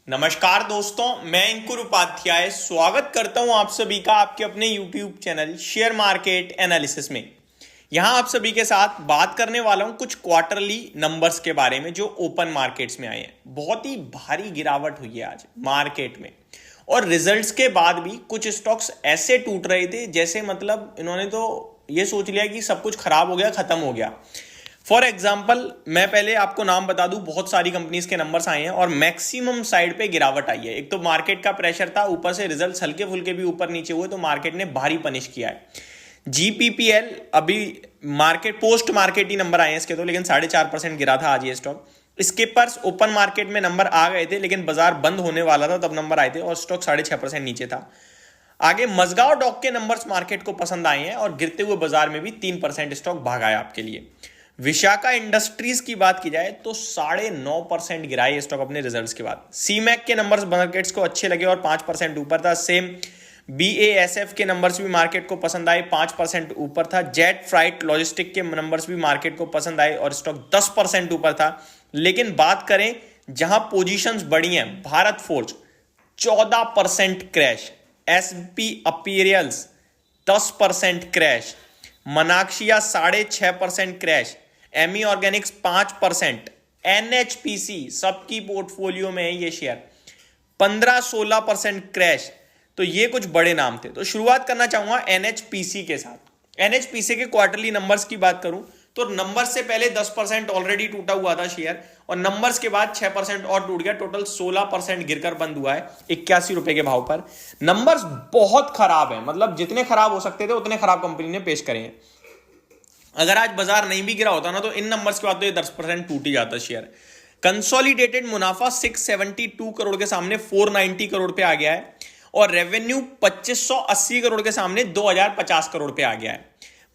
नमस्कार दोस्तों, मैं अंकुर उपाध्याय स्वागत करता हूं आप सभी का आपके अपने YouTube channel share market analysis में। यहां आप सभी के साथ बात करने वाला हूं कुछ क्वार्टरली नंबर्स के बारे में जो ओपन मार्केट्स में आए हैं। बहुत ही भारी गिरावट हुई है आज मार्केट में और रिजल्ट्स के बाद भी कुछ स्टॉक्स ऐसे टूट रहे थे जैसे मतलब इन्होंने तो ये सोच लिया कि सब कुछ खराब हो गया, खत्म हो गया। फॉर एग्जाम्पल मैं पहले आपको नाम बता दूं, बहुत सारी कंपनीज के नंबर्स आए हैं और मैक्सिमम साइड पे गिरावट आई है। एक तो मार्केट का प्रेशर था, ऊपर से रिजल्ट्स हल्के फुल्के भी ऊपर नीचे हुए तो मार्केट ने भारी पनिश किया है। जीपीपीएल अभी मार्केट पोस्ट मार्केट ही नंबर आए हैं इसके तो, लेकिन 4.5% गिरा था आज ये स्टॉक। स्किपर्स ओपन मार्केट में नंबर आ गए थे लेकिन बाजार बंद होने वाला था तब नंबर आए थे और स्टॉक 6.5% नीचे था। आगे मजगांव डॉक के नंबर्स मार्केट को पसंद आए हैं और गिरते हुए बाजार में भी 3% स्टॉक भागा है आपके लिए। विशाखा इंडस्ट्रीज की बात की जाए तो 9.5% गिरा है स्टॉक अपने रिजल्ट्स के बाद। सीमैक के नंबर्स मार्केट्स को अच्छे लगे और 5% ऊपर था। सेम बीएएसएफ के नंबर्स भी मार्केट को पसंद आए, 5% ऊपर था। जेट फ्राइट लॉजिस्टिक के नंबर्स भी मार्केट को पसंद आए और स्टॉक 10% ऊपर था। लेकिन बात करें जहां पोजीशंस बढ़ी हैं, Bharat Forge 14% crash, SP Apparels 10% क्रैश, मनाक्शिया 6.5% क्रैश, एमी ऑर्गेनिक्स 5%, एनएचपीसी सबकी पोर्टफोलियो में है ये शेयर 15-16% क्रैश। तो ये कुछ बड़े नाम थे। तो शुरुआत करना चाहूंगा एनएचपीसी के साथ। एनएचपीसी के क्वार्टरली नंबर्स की बात करूं तो नंबर्स से पहले 10% ऑलरेडी टूटा हुआ था शेयर और नंबर्स के बाद 6% और टूट गया। टोटल 16% गिरकर बंद हुआ है 81 रुपए के भाव पर। नंबर्स बहुत खराब है, मतलब जितने खराब हो सकते थे उतने खराब कंपनी ने पेश करे हैं। अगर आज बाजार नहीं भी गिरा होता ना तो इन नंबर्स के बाद तो ये 10% टूट ही जाता शेयर। कंसोलिडेटेड मुनाफा 672 करोड़ के सामने 490 करोड़ पे आ गया है और रेवेन्यू 2580 करोड़ के सामने 2050 करोड़ पे आ गया है।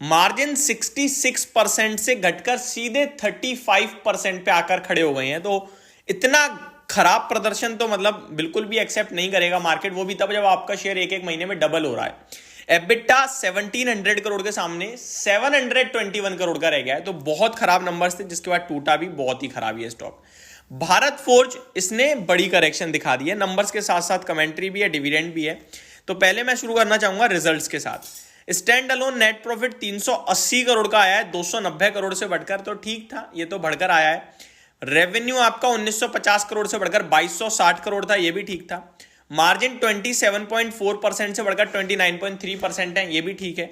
मार्जिन 66% से घटकर सीधे 35% पे आकर खड़े हो गए हैं। तो इतना खराब प्रदर्शन तो मतलब बिल्कुल भी एक्सेप्ट नहीं करेगा मार्केट, वो भी तब जब आपका शेयर एक एक महीने में डबल हो रहा है। एबिटा 1700 करोड़ के सामने 721 करोड़ का रह गया है। तो बहुत खराब नंबर्स थे जिसके बाद टूटा भी बहुत ही खराब है स्टॉक। भारत फोर्ज इसने बड़ी करेक्शन दिखा दी है, नंबर्स के साथ साथ कमेंट्री भी है, डिविडेंड भी है। तो पहले मैं शुरू करना चाहूंगा रिजल्ट्स के साथ। Stand alone net profit 380 crore का आया है 290 करोड़ से बढ़कर, तो ठीक था, ये तो बढ़कर आया है। रेवेन्यू आपका 1950 करोड़ से बढ़कर 2260 करोड़ था, ये भी ठीक था। मार्जिन 27.4% से बढ़कर 29.3% है, ये भी ठीक है।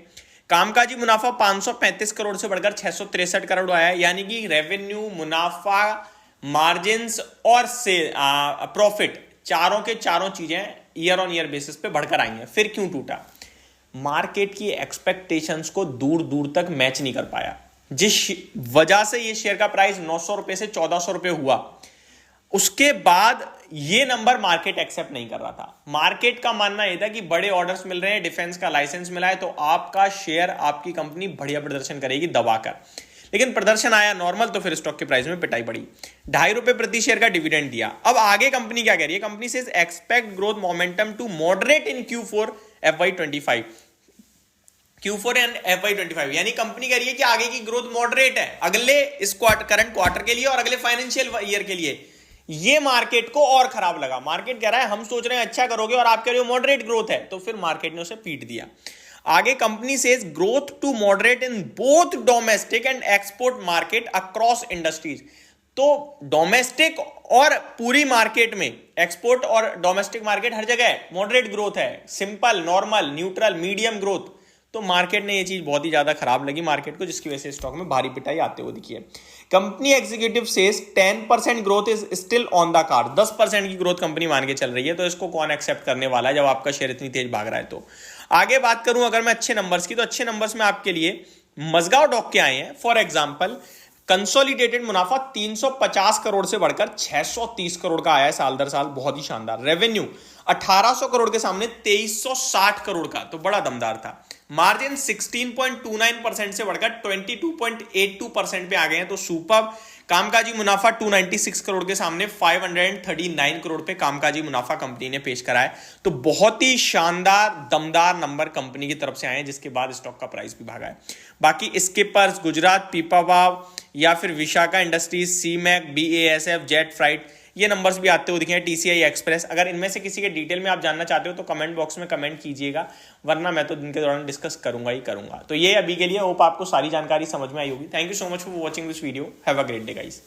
कामकाजी मुनाफा 535 करोड़ से बढ़कर 663 करोड़ आया है, यानी कि रेवेन्यू, मुनाफा, मार्जिन्स और से प्रॉफिट चारों के चारों चीजें ईयर ऑन ईयर बेसिस पे बढ़कर आई हैं। फिर क्यों टूटा? मार्केट की एक्सपेक्टेशंस को दूर दूर तक मैच नहीं कर पाया, जिस वजह से ये शेयर का प्राइस 900 रुपए से 1400 रुपए हुआ। उसके बाद ये नंबर मार्केट एक्सेप्ट नहीं कर रहा था। मार्केट का मानना यह था कि बड़े ऑर्डर्स मिल रहे हैं, डिफेंस का लाइसेंस मिला है तो आपका शेयर, आपकी कंपनी बढ़िया प्रदर्शन करेगी दबाकर। लेकिन प्रदर्शन आया नॉर्मल तो फिर स्टॉक के प्राइस में पिटाई पड़ी। 2.5 रुपए प्रति शेयर का डिविडेंड दिया। अब आगे कंपनी क्या कह रही है? कंपनी से expect growth momentum to moderate in Q4 FY25, Q4 and FY25, यानी कंपनी कह रही है कि आगे की ग्रोथ मॉडरेट है अगले इस करंट क्वार्टर के लिए और अगले फाइनेंशियल ईयर के लिए। ये मार्केट को और खराब लगा। मार्केट कह रहा है हम सोच रहे हैं अच्छा करोगे और आप कह रहे हो मॉडरेट ग्रोथ है, तो फिर मार्केट ने उसे पीट दिया। आगे company says growth to moderate in both domestic and export market across industries. तो डोमेस्टिक और पूरी मार्केट में, एक्सपोर्ट और डोमेस्टिक मार्केट हर जगह मॉडरेट ग्रोथ है, simple, normal, neutral, medium growth. तो मार्केट ने ये चीज बहुत ही ज्यादा खराब लगी मार्केट को, जिसकी वजह से स्टॉक में भारी पिटाई आते हुए दिखी है। Company executive says 10% growth is still on the card. 10% की ग्रोथ कंपनी मान के चल रही है, तो इसको कौन एक्सेप्ट करने वाला है जब आपका शेयर इतनी तेज भाग रहा है। तो आगे बात करूं अगर मैं अच्छे नंबर्स की, तो अच्छे नंबर्स में आपके लिए मजगांव डॉक के आए हैं। फॉर एग्जाम्पल कंसोलिडेटेड मुनाफा 350 करोड़ से बढ़कर 630 करोड़ का आया है साल दर साल, बहुत ही शानदार। रेवेन्यू 1800 करोड़ के सामने 2360 करोड़ का, तो बड़ा दमदार था। मार्जिन 16.29% से बढ़कर 22.82% पे आ गए हैं, तो सुपर। कामकाजी मुनाफा 296 करोड़ के सामने 539 करोड़ पे कामकाजी मुनाफा कंपनी ने पेश करा है। तो बहुत ही शानदार दमदार नंबर कंपनी की तरफ से आए हैं, जिसके बाद स्टॉक का प्राइस भी भागा है। बाकी स्किपर्स, गुजरात पीपावाव या फिर Vishakha industries, Seamec, BASF, jet freight, ये नंबर्स भी आते हुए दिखे हैं, TCI एक्सप्रेस। अगर इनमें से किसी के डिटेल में आप जानना चाहते हो तो कमेंट बॉक्स में कमेंट कीजिएगा, वरना मैं तो दिन के दौरान डिस्कस करूंगा ही करूंगा। तो ये अभी के लिए, होप आपको सारी जानकारी समझ में आई होगी। Thank you so much for watching this video. Have a great day guys.